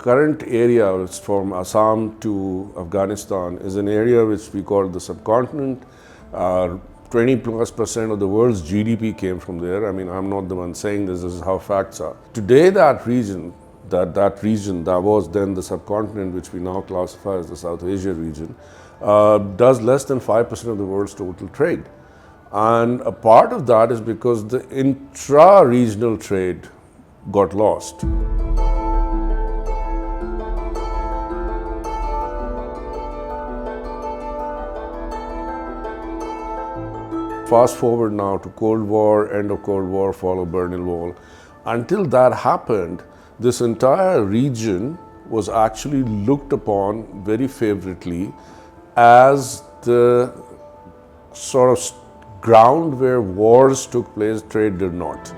current area, it's from Assam to Afghanistan, is an area which we call the subcontinent. 20+% of the world's GDP came from there. I mean, I'm not the one saying this is how facts are. Today, that region that was then the subcontinent, which we now classify as the South Asia region, does less than 5% of the world's total trade. And a part of that is because the intra-regional trade got lost. Fast forward now to Cold War, end of Cold War, fall of Berlin Wall. Until that happened, this entire region was actually looked upon very favorably as the sort of ground where wars took place, trade did not.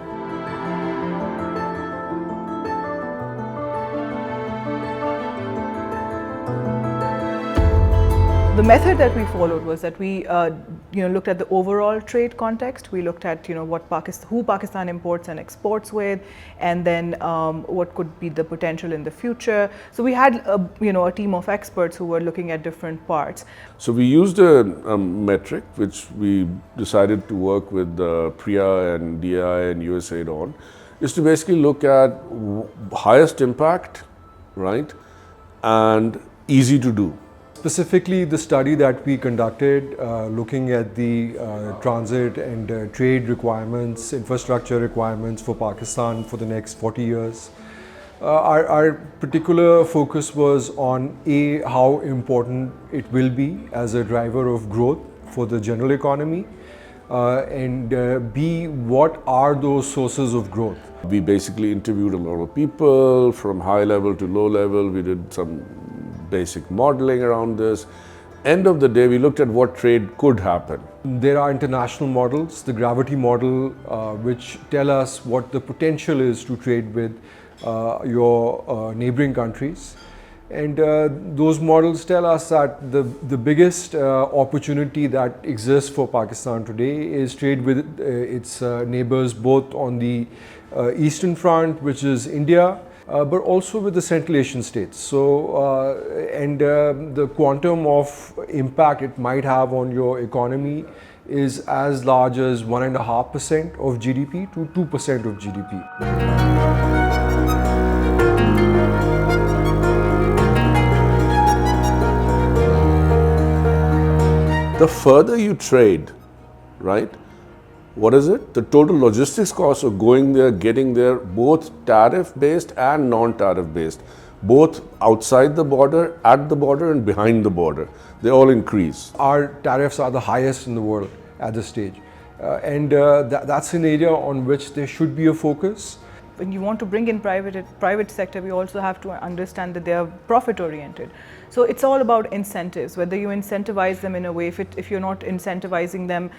The method that we followed was that we looked at the overall trade context. We looked at who Pakistan imports and exports with, and then what could be the potential in the future. So we had a team of experts who were looking at different parts. So we used a metric which we decided to work with PREIA and DI and USAID on, is to basically look at highest impact, right, and easy to do. Specifically, the study that we conducted looking at the transit and trade requirements, infrastructure requirements for Pakistan for the next 40 years. Our particular focus was on A, how important it will be as a driver of growth for the general economy, and B, what are those sources of growth? We basically interviewed a lot of people from high level to low level. We did some basic modeling around this. End of the day, we looked at what trade could happen. There are international models, the gravity model, which tell us what the potential is to trade with your neighboring countries. And those models tell us that the biggest opportunity that exists for Pakistan today is trade with its neighbors, both on the eastern front, which is India, but also with the Central Asian states. So, the quantum of impact it might have on your economy is as large as 1.5% of GDP to 2% of GDP. The further you trade, right, what is it? The total logistics costs of going there, getting there, both tariff-based and non-tariff-based, both outside the border, at the border, and behind the border, they all increase. Our tariffs are the highest in the world at this stage. That's an area on which there should be a focus. When you want to bring in private sector, we also have to understand that they are profit oriented. So it's all about incentives, whether you incentivize them in a way, if you're not incentivizing them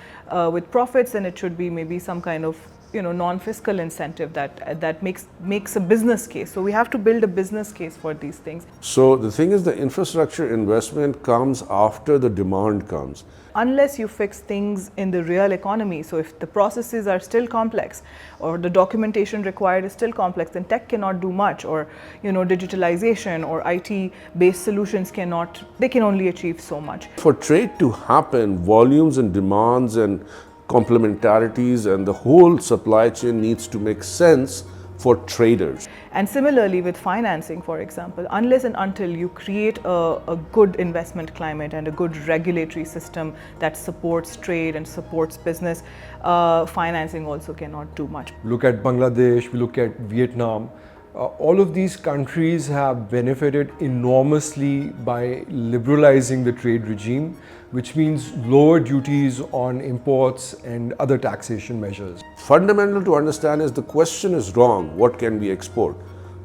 with profits, then it should be maybe some kind of non-fiscal incentive that makes a business case. So we have to build a business case for these things. So the thing is, the infrastructure investment comes after the demand comes. Unless you fix things in the real economy, so if the processes are still complex or the documentation required is still complex, then tech cannot do much, or digitalization or IT-based solutions can only achieve so much. For trade to happen, volumes and demands and complementarities and the whole supply chain needs to make sense for traders. And similarly with financing, for example, unless and until you create a good investment climate and a good regulatory system that supports trade and supports business, financing also cannot do much. Look at Bangladesh, we look at Vietnam. All of these countries have benefited enormously by liberalizing the trade regime, which means lower duties on imports and other taxation measures. Fundamental to understand is the question is wrong, what can we export?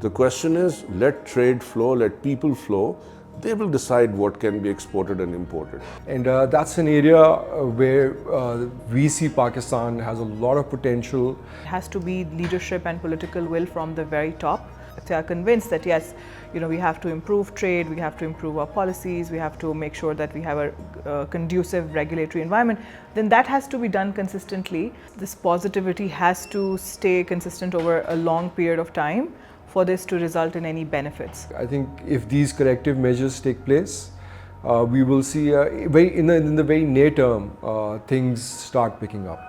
The question is, let trade flow, let people flow. They will decide what can be exported and imported. And that's an area where we see Pakistan has a lot of potential. It has to be leadership and political will from the very top. They are convinced that yes, we have to improve trade, we have to improve our policies, we have to make sure that we have a conducive regulatory environment. Then that has to be done consistently. This positivity has to stay consistent over a long period of time for this to result in any benefits? I think if these corrective measures take place, we will see in the very near term things start picking up.